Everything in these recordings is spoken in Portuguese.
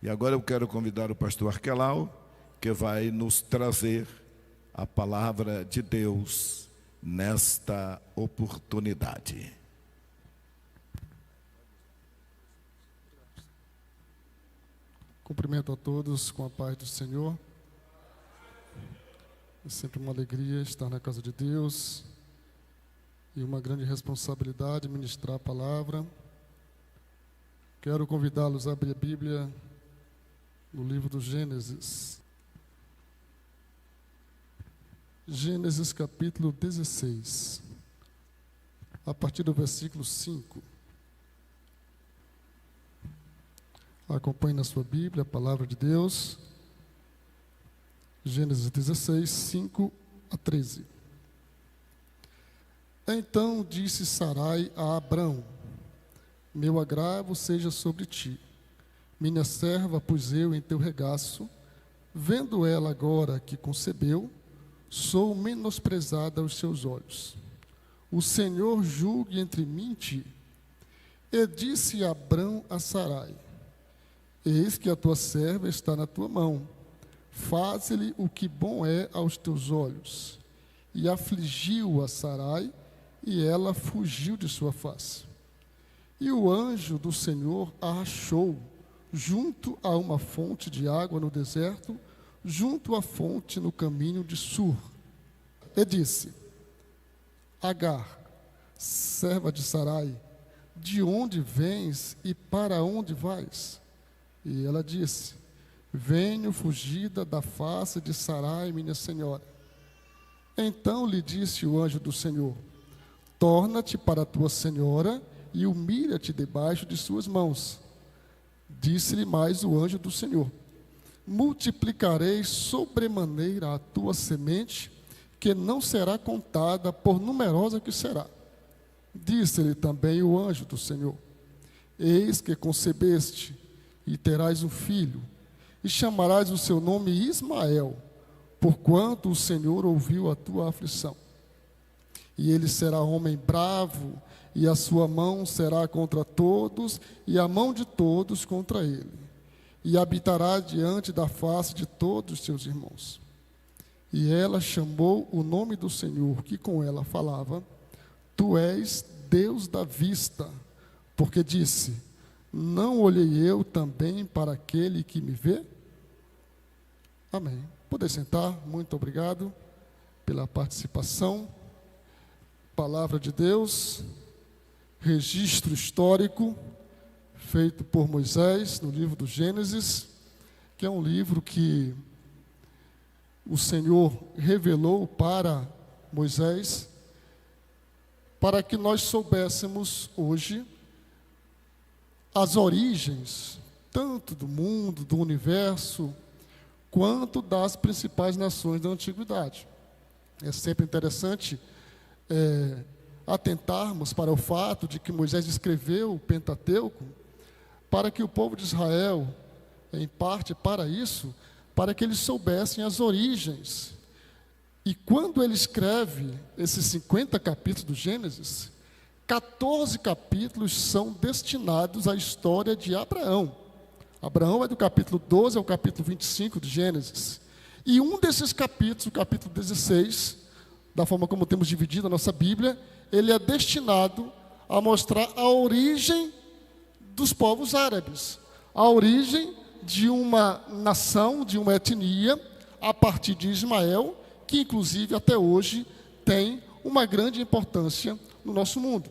E agora eu quero convidar o pastor Arquelau, que vai nos trazer a palavra de Deus nesta oportunidade. Cumprimento a todos com a paz do Senhor. É sempre uma alegria estar na casa de Deus e uma grande responsabilidade ministrar a palavra. Quero convidá-los a abrir a Bíblia no livro do Gênesis. Gênesis capítulo 16, a partir do versículo 5. Acompanhe na sua Bíblia a palavra de Deus. Gênesis 16, 5 a 13. Então disse Sarai a Abrão: meu agravo seja sobre ti. Minha serva pus eu em teu regaço. Vendo ela agora que concebeu, sou menosprezada aos seus olhos. O Senhor julgue entre mim e ti. E disse Abrão a Sarai: eis que a tua serva está na tua mão. Faze-lhe o que bom é aos teus olhos. E afligiu a Sarai, e ela fugiu de sua face. E o anjo do Senhor a achou junto a uma fonte de água no deserto, junto à fonte no caminho de Sur. E disse: Agar, serva de Sarai, de onde vens e para onde vais? E ela disse: venho fugida da face de Sarai, minha senhora. Então lhe disse o anjo do Senhor: torna-te para a tua senhora e humilha-te debaixo de suas mãos. Disse-lhe mais o anjo do Senhor: multiplicarei sobremaneira a tua semente, que não será contada, por numerosa que será. Disse-lhe também o anjo do Senhor: eis que concebeste, e terás um filho, e chamarás o seu nome Ismael, porquanto o Senhor ouviu a tua aflição. E ele será homem bravo, e a sua mão será contra todos, e a mão de todos contra ele. E habitará diante da face de todos os seus irmãos. E ela chamou o nome do Senhor, que com ela falava: tu és Deus da vista, porque disse: não olhei eu também para aquele que me vê? Amém. Poder sentar, muito obrigado pela participação. Palavra de Deus, registro histórico feito por Moisés no livro do Gênesis, que é um livro que o Senhor revelou para Moisés, para que nós soubéssemos hoje as origens, tanto do mundo, do universo, quanto das principais nações da antiguidade. É sempre interessante atentarmos para o fato de que Moisés escreveu o Pentateuco para que o povo de Israel, em parte para isso, para que eles soubessem as origens. E quando ele escreve esses 50 capítulos do Gênesis, 14 capítulos são destinados à história de Abraão. Abraão é do capítulo 12 ao capítulo 25 de Gênesis. E um desses capítulos, o capítulo 16, da forma como temos dividido a nossa Bíblia, ele é destinado a mostrar a origem dos povos árabes, a origem de uma nação, de uma etnia, a partir de Ismael, que inclusive até hoje tem uma grande importância no nosso mundo.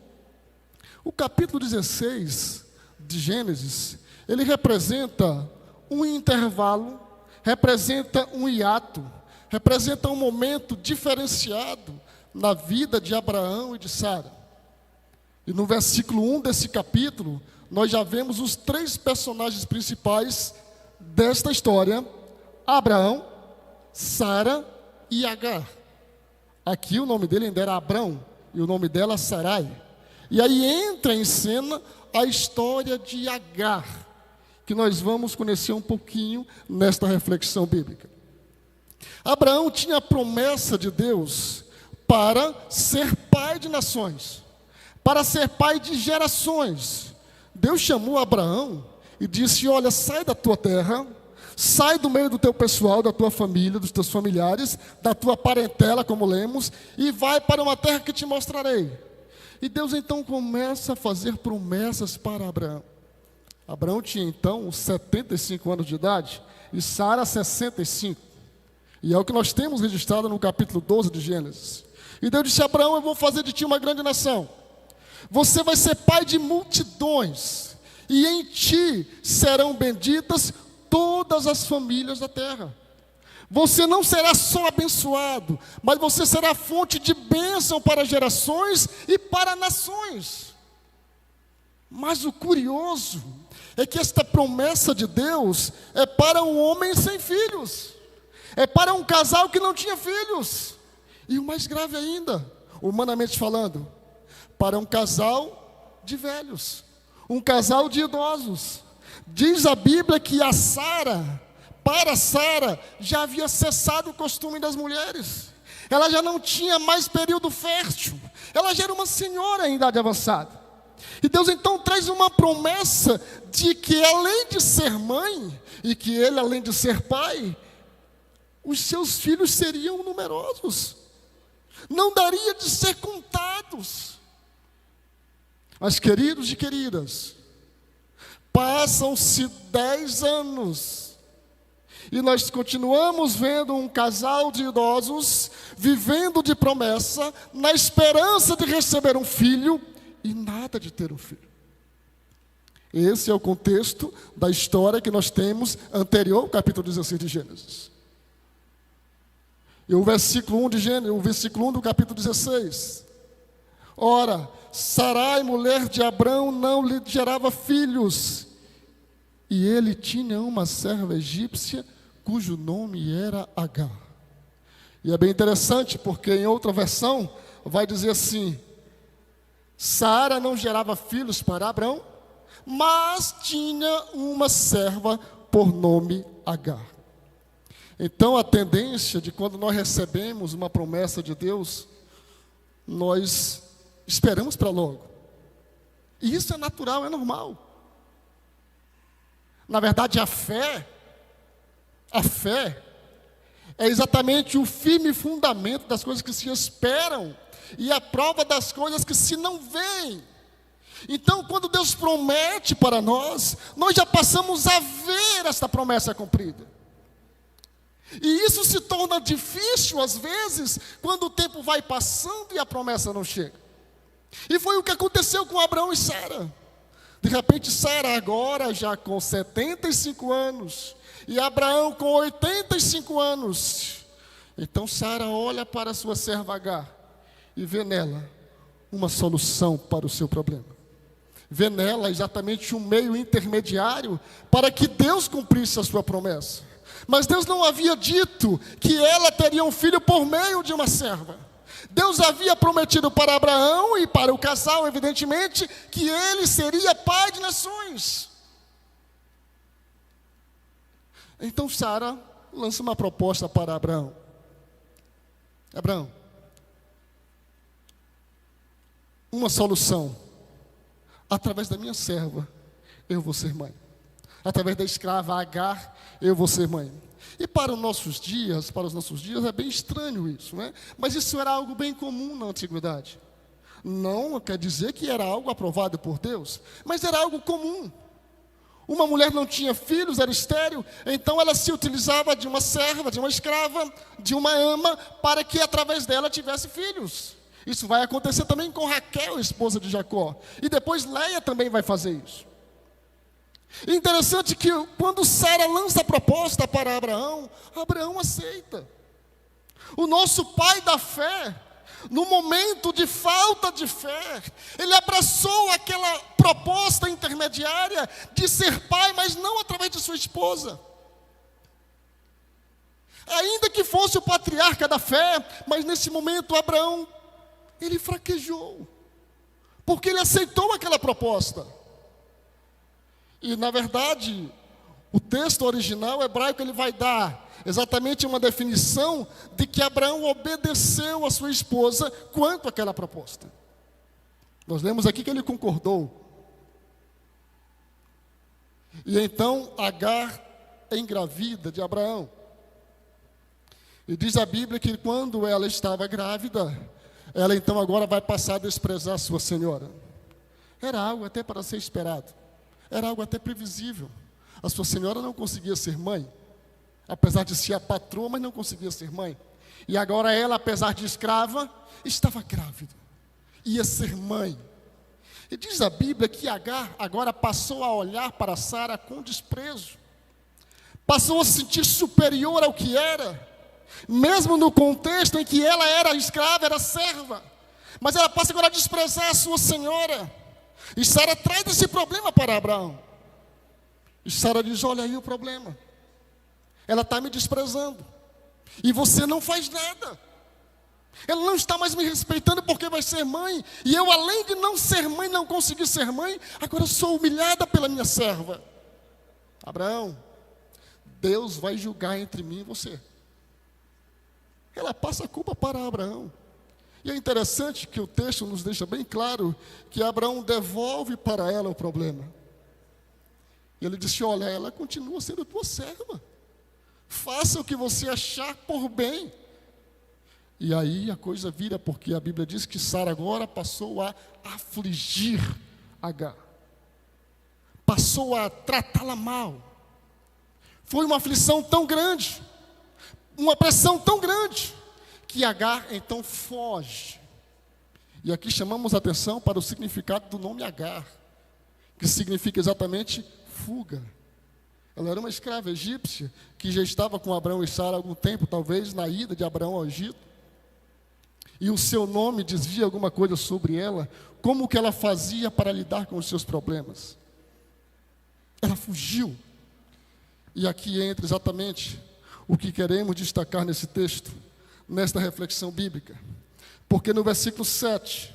O capítulo 16 de Gênesis, ele representa um intervalo, representa um hiato, representa um momento diferenciado na vida de Abraão e de Sara. E no versículo 1 desse capítulo, nós já vemos os 3 personagens principais desta história: Abraão, Sara e Agar. Aqui o nome dele ainda era Abrão e o nome dela Sarai. E aí entra em cena a história de Agar, que nós vamos conhecer um pouquinho nesta reflexão bíblica. Abraão tinha a promessa de Deus para ser pai de nações, para ser pai de gerações. Deus chamou Abraão e disse: olha, sai da tua terra, sai do meio do teu pessoal, da tua família, dos teus familiares, da tua parentela, como lemos, e vai para uma terra que te mostrarei. E Deus então começa a fazer promessas para Abraão. Abraão tinha então 75 anos de idade e Sara 65. E é o que nós temos registrado no capítulo 12 de Gênesis. E Deus disse a Abraão: eu vou fazer de ti uma grande nação. Você vai ser pai de multidões, e em ti serão benditas todas as famílias da terra. Você não será só abençoado, mas você será fonte de bênção para gerações e para nações. Mas o curioso é que esta promessa de Deus é para um homem sem filhos, é para um casal que não tinha filhos, e o mais grave ainda, humanamente falando, para um casal de velhos, um casal de idosos. Diz a Bíblia que para Sara, já havia cessado o costume das mulheres. Ela já não tinha mais período fértil. Ela já era uma senhora em idade avançada. E Deus então traz uma promessa de que, além de ser mãe, e que ele, além de ser pai, os seus filhos seriam numerosos. Não daria de ser contados. Mas, queridos e queridas, passam-se 10 anos e nós continuamos vendo um casal de idosos vivendo de promessa, na esperança de receber um filho e nada de ter um filho. Esse é o contexto da história que nós temos anterior ao capítulo 16 de Gênesis. E o versículo 1 de Gênesis, o versículo 1 do capítulo 16. Ora, Sarai, mulher de Abrão, não lhe gerava filhos, e ele tinha uma serva egípcia, cujo nome era Agar. E é bem interessante, porque em outra versão vai dizer assim: Sara não gerava filhos para Abrão, mas tinha uma serva por nome Agar. Então a tendência de quando nós recebemos uma promessa de Deus, nós esperamos para logo. E isso é natural, é normal. Na verdade, a fé é exatamente o firme fundamento das coisas que se esperam e a prova das coisas que se não veem. Então, quando Deus promete para nós, nós já passamos a ver esta promessa cumprida. E isso se torna difícil às vezes, quando o tempo vai passando e a promessa não chega. E foi o que aconteceu com Abraão e Sara. De repente, Sara agora já com 75 anos, e Abraão com 85 anos. Então Sara olha para sua serva Agar e vê nela uma solução para o seu problema. Vê nela exatamente um meio intermediário para que Deus cumprisse a sua promessa. Mas Deus não havia dito que ela teria um filho por meio de uma serva. Deus havia prometido para Abraão e para o casal, evidentemente, que ele seria pai de nações. Então Sara lança uma proposta para Abraão. Abraão, uma solução. Através da minha serva, eu vou ser mãe. Através da escrava Agar, eu vou ser mãe. E para os nossos dias é bem estranho isso, né? Mas isso era algo bem comum na antiguidade. Não quer dizer que era algo aprovado por Deus, mas era algo comum. Uma mulher não tinha filhos, era estéril, então ela se utilizava de uma serva, de uma escrava, de uma ama, para que através dela tivesse filhos. Isso vai acontecer também com Raquel, esposa de Jacó. E depois Leia também vai fazer isso. Interessante que quando Sara lança a proposta para Abraão, Abraão aceita. O nosso pai da fé, no momento de falta de fé, ele abraçou aquela proposta intermediária de ser pai, mas não através de sua esposa. Ainda que fosse o patriarca da fé, mas nesse momento Abraão, ele fraquejou, porque ele aceitou aquela proposta. E na verdade, o texto original hebraico, ele vai dar exatamente uma definição de que Abraão obedeceu a sua esposa quanto àquela proposta. Nós lemos aqui que ele concordou. E então Agar é engravida de Abraão. E diz a Bíblia que quando ela estava grávida, ela então agora vai passar a desprezar sua senhora. Era algo até para ser esperado. Era algo até previsível. A sua senhora não conseguia ser mãe, apesar de ser a patroa, mas não conseguia ser mãe. E agora ela, apesar de escrava, estava grávida. Ia ser mãe. E diz a Bíblia que Agar agora passou a olhar para Sara com desprezo. Passou a se sentir superior ao que era. Mesmo no contexto em que ela era escrava, era serva. Mas ela passa agora a desprezar a sua senhora. E Sara traz esse problema para Abraão. E Sara diz: olha aí o problema. Ela está me desprezando. E você não faz nada. Ela não está mais me respeitando porque vai ser mãe. E eu, além de não ser mãe, não conseguir ser mãe, agora sou humilhada pela minha serva. Abraão, Deus vai julgar entre mim e você. Ela passa a culpa para Abraão. E é interessante que o texto nos deixa bem claro que Abraão devolve para ela o problema. E ele disse: olha, ela continua sendo tua serva. Faça o que você achar por bem. E aí a coisa vira, porque a Bíblia diz que Sara agora passou a afligir Agar. Passou a tratá-la mal. Foi uma aflição tão grande, uma pressão tão grande, que Agar então foge. E aqui chamamos a atenção para o significado do nome Agar, que significa exatamente fuga. Ela era uma escrava egípcia, que já estava com Abraão e Sara há algum tempo, talvez na ida de Abraão ao Egito. E o seu nome dizia alguma coisa sobre ela, como que ela fazia para lidar com os seus problemas. Ela fugiu. E aqui entra exatamente o que queremos destacar nesse texto, nesta reflexão bíblica. Porque no versículo 7,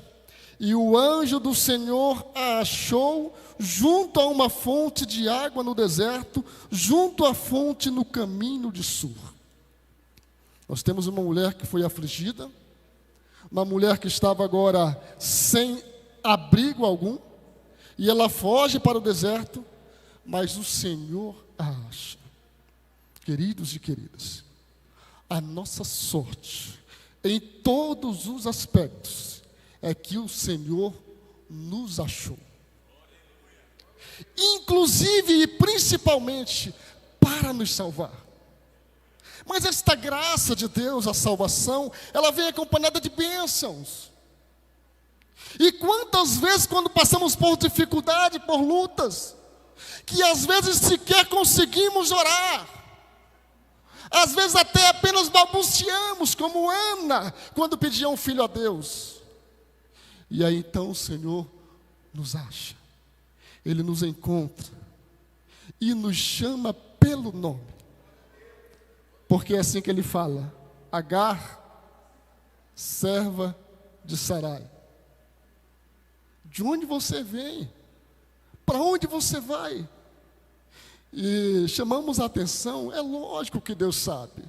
e o anjo do Senhor a achou junto a uma fonte de água no deserto, junto à fonte no caminho de Sur. Nós temos uma mulher que foi afligida, uma mulher que estava agora sem abrigo algum, e ela foge para o deserto, mas o Senhor a acha. Queridos e queridas, a nossa sorte, em todos os aspectos, é que o Senhor nos achou. Inclusive e principalmente para nos salvar. Mas esta graça de Deus, a salvação, ela vem acompanhada de bênçãos. E quantas vezes quando passamos por dificuldade, por lutas, que às vezes sequer conseguimos orar, às vezes até apenas balbuciamos, como Ana, quando pedia um filho a Deus. E aí então o Senhor nos acha, Ele nos encontra e nos chama pelo nome. Porque é assim que Ele fala: Agar, serva de Sarai. De onde você vem? Para onde você vai? E chamamos a atenção, é lógico que Deus sabe.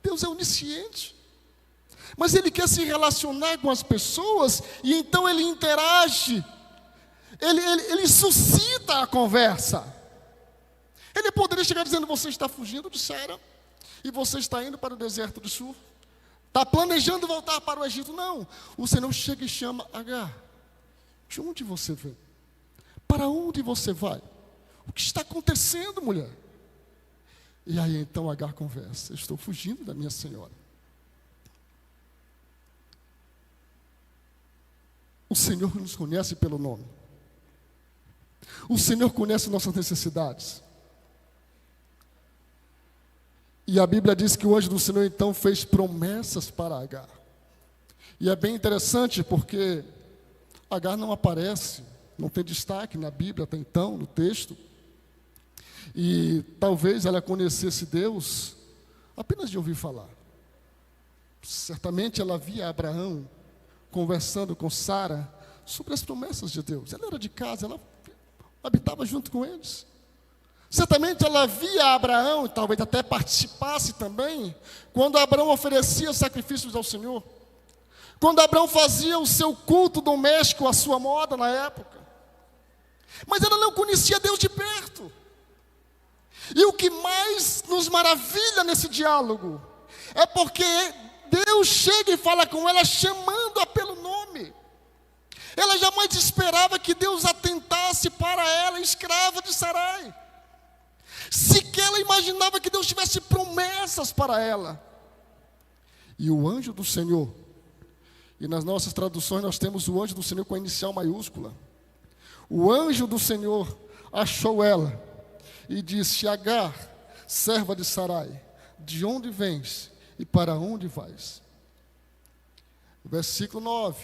Deus é onisciente. Mas Ele quer se relacionar com as pessoas, e então Ele interage. Ele suscita a conversa. Ele poderia chegar dizendo: você está fugindo de Sara, e você está indo para o deserto do sul, está planejando voltar para o Egito. Não, o Senhor chega e chama: Agar, de onde você vem? Para onde você vai? O que está acontecendo, mulher? E aí então Agar conversa: estou fugindo da minha senhora. O Senhor nos conhece pelo nome. O Senhor conhece nossas necessidades. E a Bíblia diz que o anjo do Senhor então fez promessas para Agar. E é bem interessante porque Agar não aparece, não tem destaque na Bíblia até então, no texto. E talvez ela conhecesse Deus apenas de ouvir falar. Certamente ela via Abraão conversando com Sara sobre as promessas de Deus. Ela era de casa, ela habitava junto com eles. Certamente ela via Abraão, e talvez até participasse também, quando Abraão oferecia sacrifícios ao Senhor. Quando Abraão fazia o seu culto doméstico, a sua moda na época. Mas ela não conhecia Deus de perto. E o que mais nos maravilha nesse diálogo é porque Deus chega e fala com ela, chamando-a pelo nome. Ela jamais esperava que Deus atentasse para ela, escrava de Sarai. Sequer ela imaginava que Deus tivesse promessas para ela. E o anjo do Senhor, e nas nossas traduções nós temos o anjo do Senhor com a inicial maiúscula. O anjo do Senhor achou ela e disse: Agar, serva de Sarai, de onde vens e para onde vais? Versículo 9.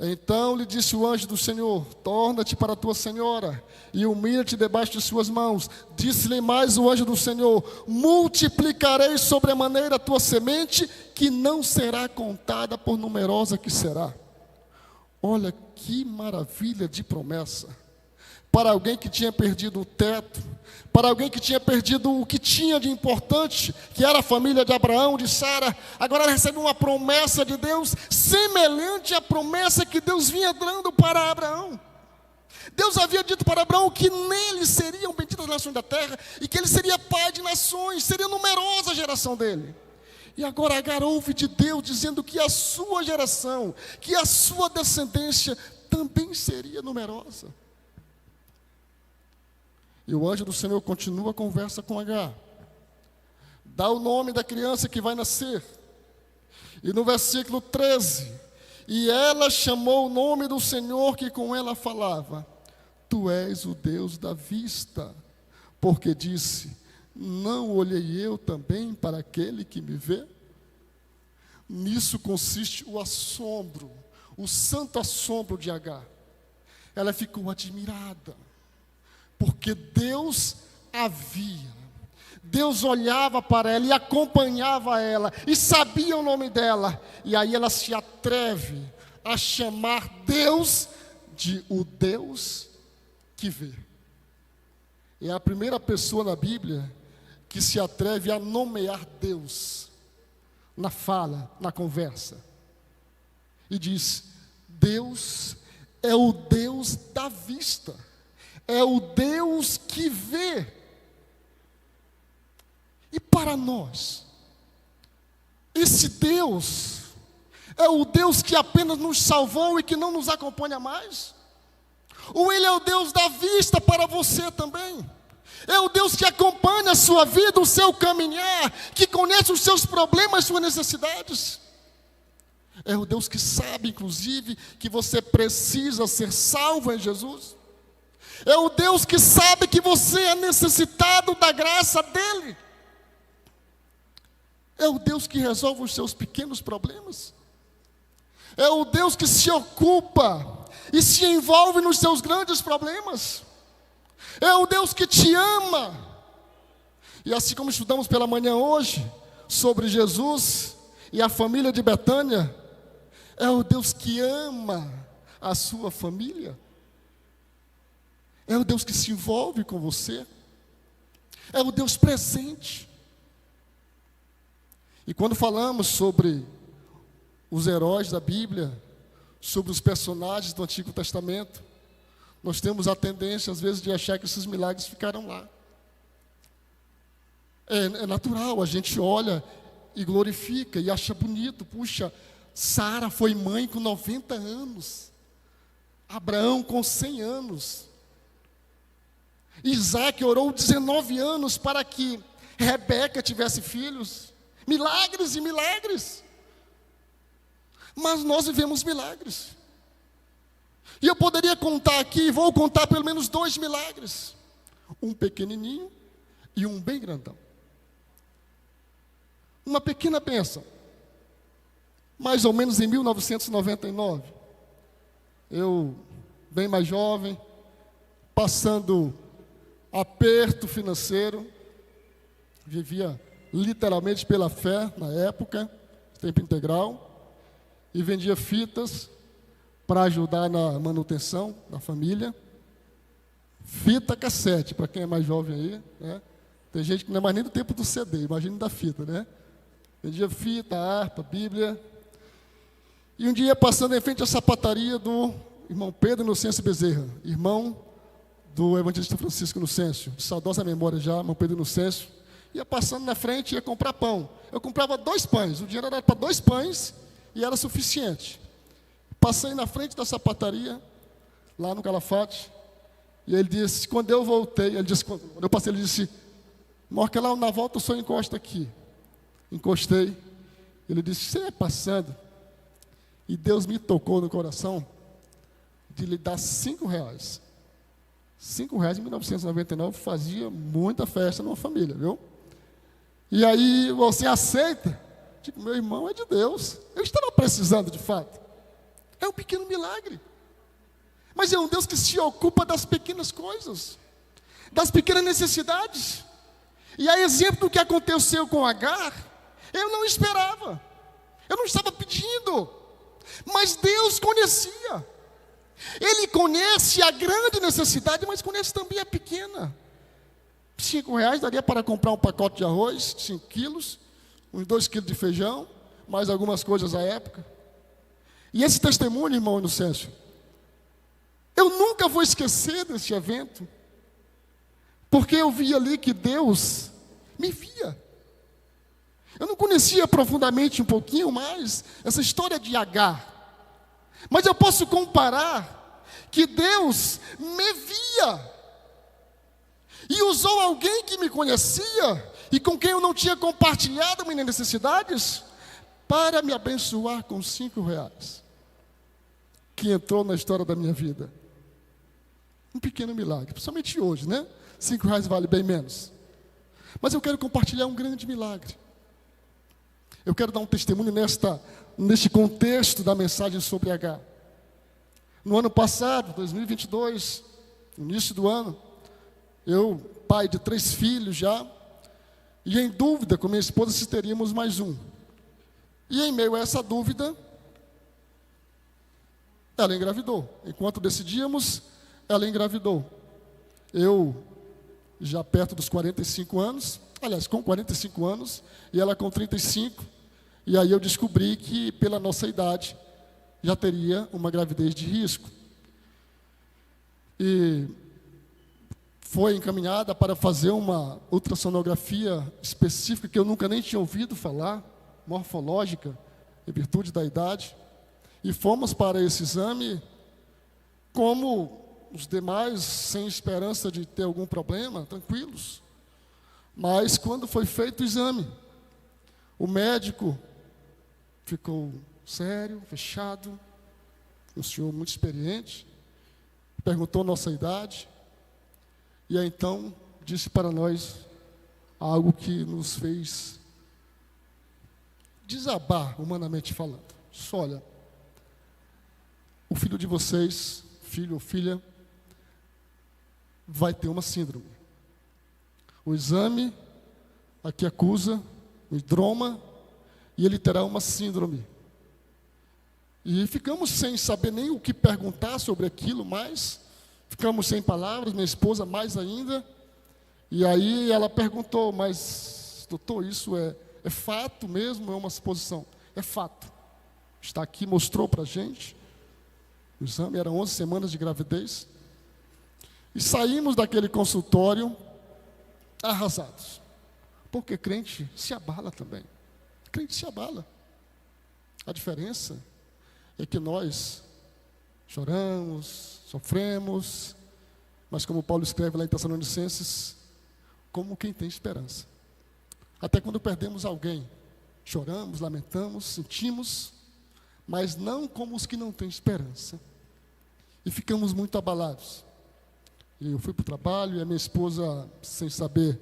Então lhe disse o anjo do Senhor: torna-te para a tua senhora e humilha-te debaixo de suas mãos. Disse-lhe mais o anjo do Senhor: multiplicarei sobremaneira a tua semente, que não será contada por numerosa que será. Olha que maravilha de promessa. Para alguém que tinha perdido o teto, para alguém que tinha perdido o que tinha de importante, que era a família de Abraão, de Sara, agora ela recebe uma promessa de Deus, semelhante à promessa que Deus vinha dando para Abraão. Deus havia dito para Abraão que nele seriam benditas as nações da terra, e que ele seria pai de nações, seria numerosa a geração dele. E agora Agar ouve de Deus dizendo que a sua geração, que a sua descendência também seria numerosa. E o anjo do Senhor continua a conversa com Agar. Dá o nome da criança que vai nascer. E no versículo 13, e ela chamou o nome do Senhor que com ela falava: Tu és o Deus da vista, porque disse: não olhei eu também para aquele que me vê? Nisso consiste o assombro, o santo assombro de Agar. Ela ficou admirada, porque Deus a via, Deus olhava para ela e acompanhava ela, e sabia o nome dela, e aí ela se atreve a chamar Deus de o Deus que vê. É a primeira pessoa na Bíblia que se atreve a nomear Deus, na fala, na conversa, e diz: Deus é o Deus da vista, é o Deus que vê. E para nós, esse Deus é o Deus que apenas nos salvou e que não nos acompanha mais? Ou Ele é o Deus da vista para você também? É o Deus que acompanha a sua vida, o seu caminhar, que conhece os seus problemas, suas necessidades? É o Deus que sabe, inclusive, que você precisa ser salvo em Jesus? É o Deus que sabe que você é necessitado da graça dEle? É o Deus que resolve os seus pequenos problemas? É o Deus que se ocupa e se envolve nos seus grandes problemas? É o Deus que te ama. E assim como estudamos pela manhã hoje sobre Jesus e a família de Betânia, é o Deus que ama a sua família? É o Deus que se envolve com você? É o Deus presente. E quando falamos sobre os heróis da Bíblia, sobre os personagens do Antigo Testamento, nós temos a tendência, às vezes, de achar que esses milagres ficaram lá. É natural, a gente olha e glorifica e acha bonito. Puxa, Sara foi mãe com 90 anos. Abraão com 100 anos. Isaac orou 19 anos para que Rebeca tivesse filhos. Milagres e milagres. Mas nós vivemos milagres. E eu poderia contar aqui, vou contar pelo menos 2 milagres. Um pequenininho e um bem grandão. Uma pequena bênção. Mais ou menos em 1999. Eu, bem mais jovem, passando aperto financeiro, vivia literalmente pela fé na época, tempo integral, e vendia fitas para ajudar na manutenção da família. Fita cassete, para quem é mais jovem aí, né? Tem gente que não é mais nem do tempo do CD, imagina da fita, né? Vendia fita, harpa, Bíblia. E um dia, passando em frente à sapataria do irmão Pedro Inocêncio Bezerra, irmão do evangelista Francisco Inocêncio, de saudosa memória já, irmão Pedro Inocêncio, ia passando na frente e ia comprar pão. Eu comprava 2 pães, o dinheiro era para 2 pães e era suficiente. Passei na frente da sapataria, lá no Calafate, e ele disse, quando eu voltei, quando eu passei, ele disse, Arquelau, na volta o senhor encosta aqui. Encostei, ele disse, você é passando, e Deus me tocou no coração de lhe dar R$5. R$5 em 1999 fazia muita festa numa família, viu? E aí você aceita? Tipo, meu irmão é de Deus. Eu estava precisando de fato. É um pequeno milagre. Mas é um Deus que se ocupa das pequenas coisas, das pequenas necessidades. E a exemplo do que aconteceu com Agar, eu não esperava. Eu não estava pedindo. Mas Deus conhecia. Ele conhece a grande necessidade, mas conhece também a pequena. R$5 daria para comprar um pacote de arroz, 5 quilos, uns 2 quilos de feijão, mais algumas coisas à época. E esse testemunho, irmão Inocêncio, eu nunca vou esquecer desse evento, porque eu vi ali que Deus me via. Eu não conhecia profundamente um pouquinho mais essa história de Agar, mas eu posso comparar que Deus me via e usou alguém que me conhecia e com quem eu não tinha compartilhado minhas necessidades para me abençoar com R$5, que entrou na história da minha vida. Um pequeno milagre, principalmente hoje, né? R$5 vale bem menos. Mas eu quero compartilhar um grande milagre. Eu quero dar um testemunho neste contexto da mensagem sobre Agar. No ano passado, 2022, no início do ano, eu, pai de 3 filhos já, e em dúvida com minha esposa se teríamos mais um. E em meio a essa dúvida, ela engravidou. Enquanto decidíamos, ela engravidou. Eu, já perto dos 45 anos, aliás, com 45 anos, e ela com 35, e aí eu descobri que, pela nossa idade, já teria uma gravidez de risco. E foi encaminhada para fazer uma ultrassonografia específica, que eu nunca nem tinha ouvido falar, morfológica, em virtude da idade. E fomos para esse exame, como os demais, sem esperança de ter algum problema, tranquilos. Mas quando foi feito o exame, o médico ficou sério, fechado, um senhor muito experiente, perguntou nossa idade, e aí então disse para nós algo que nos fez desabar, humanamente falando. Disse, olha, o filho de vocês, filho ou filha, vai ter uma síndrome. O exame aqui acusa o hidroma, e ele terá uma síndrome. E ficamos sem saber nem o que perguntar sobre aquilo mais, ficamos sem palavras, minha esposa mais ainda. E aí ela perguntou, mas doutor, isso é fato mesmo, é uma suposição? É fato. Está aqui, mostrou para a gente. O exame era 11 semanas de gravidez. E saímos daquele consultório arrasados. Porque crente se abala também. Crente se abala. A diferença é que nós choramos, sofremos, mas como Paulo escreve lá em Tessalonicenses, como quem tem esperança. Até quando perdemos alguém, choramos, lamentamos, sentimos, mas não como os que não têm esperança. E ficamos muito abalados. E eu fui para o trabalho e a minha esposa, sem saber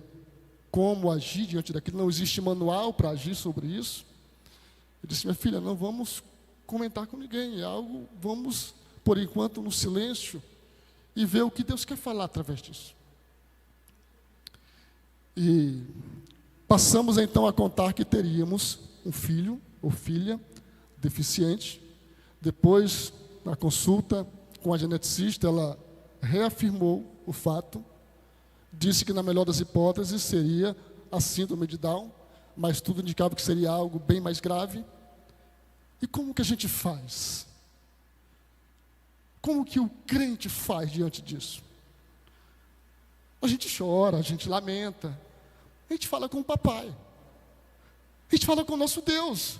como agir diante daquilo, não existe manual para agir sobre isso. Eu disse, minha filha, não vamos comentar com ninguém, é algo, vamos, por enquanto, no silêncio e ver o que Deus quer falar através disso. E passamos então a contar que teríamos um filho ou filha deficiente. Depois, na consulta com a geneticista, ela reafirmou o fato, disse que na melhor das hipóteses seria a síndrome de Down, mas tudo indicava que seria algo bem mais grave. E como que a gente faz? Como que o crente faz diante disso? A gente chora, a gente lamenta. A gente fala com o papai. A gente fala com o nosso Deus.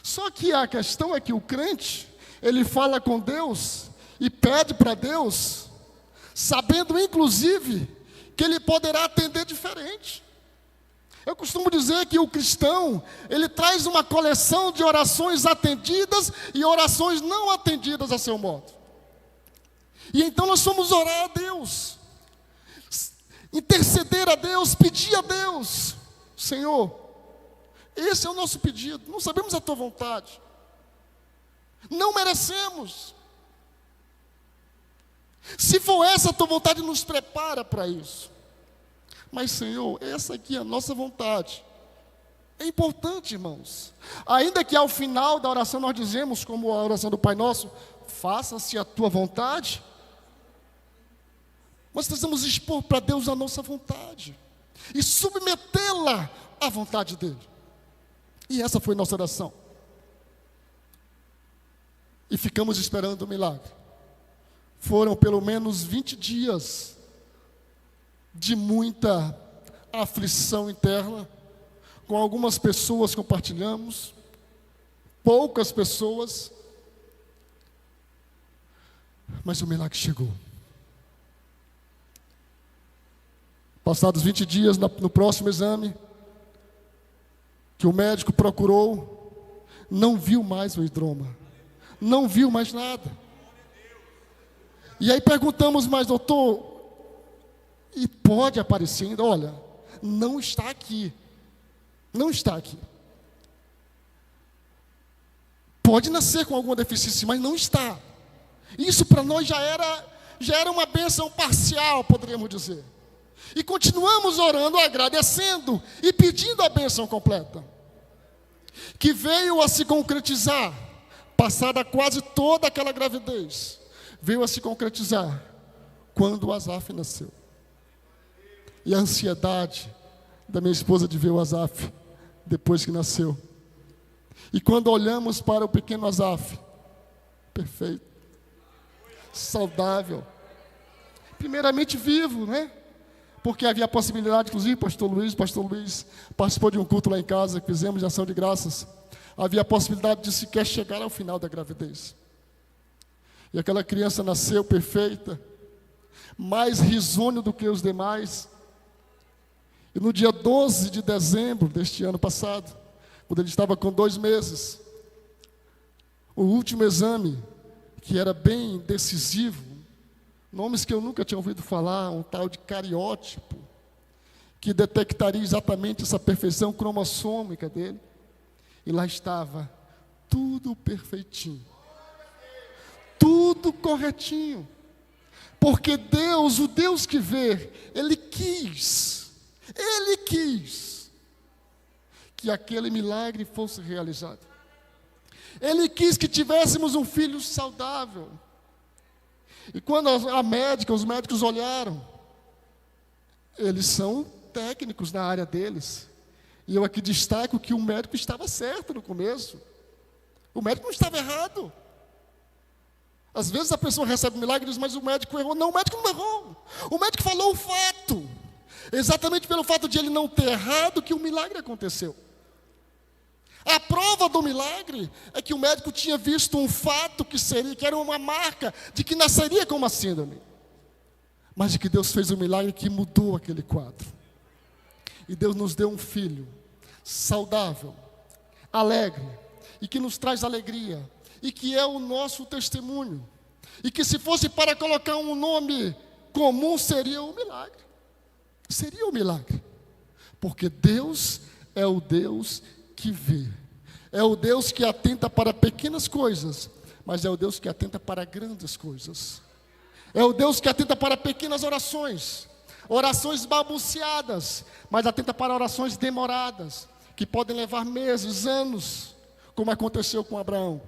Só que a questão é que o crente, ele fala com Deus e pede para Deus, sabendo inclusive que ele poderá atender diferente. Eu costumo dizer que o cristão, ele traz uma coleção de orações atendidas e orações não atendidas a seu modo. E então nós vamos orar a Deus, interceder a Deus, pedir a Deus: Senhor, esse é o nosso pedido, não sabemos a tua vontade, não merecemos. Se for essa a tua vontade, nos prepara para isso. Mas, Senhor, essa aqui é a nossa vontade. É importante, irmãos. Ainda que ao final da oração nós dizemos, como a oração do Pai Nosso, faça-se a tua vontade. Nós precisamos expor para Deus a nossa vontade e submetê-la à vontade dEle. E essa foi nossa oração. E ficamos esperando o milagre. Foram pelo menos 20 dias de muita aflição interna. Com algumas pessoas compartilhamos, poucas pessoas, mas o milagre chegou. Passados 20 dias, no próximo exame, que o médico procurou, não viu mais o hidroma, não viu mais nada. E aí perguntamos: mas doutor, e pode aparecer ainda? Olha, não está aqui. Não está aqui. Pode nascer com alguma deficiência, mas não está. Isso para nós já era uma bênção parcial, poderíamos dizer. E continuamos orando, agradecendo e pedindo a bênção completa, que veio a se concretizar, passada quase toda aquela gravidez, veio a se concretizar quando o Asaf nasceu. E a ansiedade da minha esposa de ver o Asaf depois que nasceu. E quando olhamos para o pequeno Asaf, perfeito, saudável, primeiramente vivo, né? Porque havia a possibilidade, inclusive pastor Luiz participou de um culto lá em casa que fizemos de ação de graças. Havia a possibilidade de sequer chegar ao final da gravidez. E aquela criança nasceu perfeita, mais risonho do que os demais. E no dia 12 de dezembro deste ano passado, quando ele estava com 2 meses, o último exame, que era bem decisivo, nomes que eu nunca tinha ouvido falar, um tal de cariótipo, que detectaria exatamente essa perfeição cromossômica dele. E lá estava tudo perfeitinho, tudo corretinho, porque Deus, o Deus que vê, Ele quis que aquele milagre fosse realizado. Ele quis que tivéssemos um filho saudável. E quando os médicos olharam, eles são técnicos na área deles. E eu aqui destaco que o médico estava certo no começo. O médico não estava errado. Às vezes a pessoa recebe um milagre e diz: mas o médico errou. Não, o médico não errou. O médico falou o fato. Exatamente pelo fato de ele não ter errado que o milagre aconteceu. A prova do milagre é que o médico tinha visto um fato que era uma marca de que nasceria com uma síndrome. Mas de que Deus fez um milagre que mudou aquele quadro. E Deus nos deu um filho saudável, alegre, e que nos traz alegria, e que é o nosso testemunho. E que se fosse para colocar um nome comum, seria um milagre. Seria um milagre. Porque Deus é o Deus que vê. É o Deus que atenta para pequenas coisas, mas é o Deus que atenta para grandes coisas. É o Deus que atenta para pequenas orações, orações balbuciadas, mas atenta para orações demoradas, que podem levar meses, anos, como aconteceu com Abraão.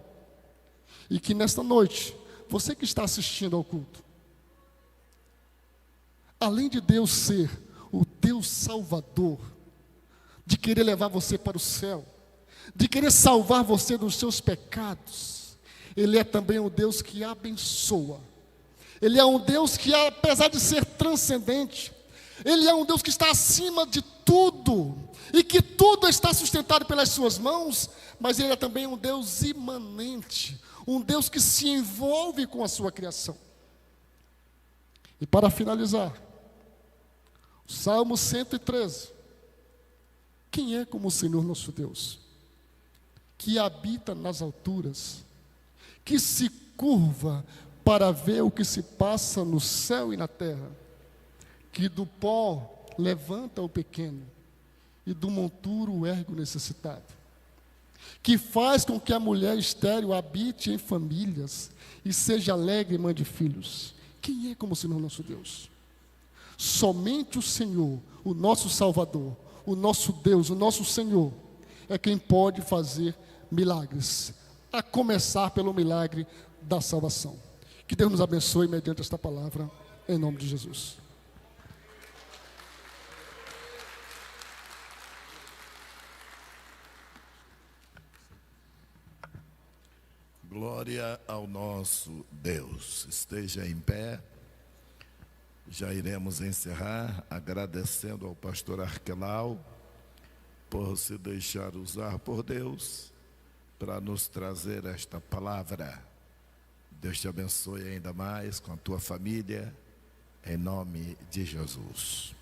E que nesta noite, você que está assistindo ao culto, além de Deus ser o Deus Salvador, de querer levar você para o céu, de querer salvar você dos seus pecados, Ele é também um Deus que abençoa. Ele é um Deus que, apesar de ser transcendente, Ele é um Deus que está acima de tudo, e que tudo está sustentado pelas suas mãos, mas Ele é também um Deus imanente, um Deus que se envolve com a sua criação. E para finalizar, o Salmo 113. Quem é como o Senhor nosso Deus, que habita nas alturas, que se curva para ver o que se passa no céu e na terra, que do pó levanta o pequeno e do monturo ergue o necessitado, que faz com que a mulher estéril habite em famílias e seja alegre mãe de filhos. Quem é como o Senhor nosso Deus? Somente o Senhor, o nosso Salvador, o nosso Deus, o nosso Senhor, é quem pode fazer milagres, a começar pelo milagre da salvação. Que Deus nos abençoe mediante esta palavra, em nome de Jesus. Glória ao nosso Deus. Esteja em pé. Já iremos encerrar agradecendo ao pastor Arquelau por se deixar usar por Deus para nos trazer esta palavra. Deus te abençoe ainda mais com a tua família, em nome de Jesus.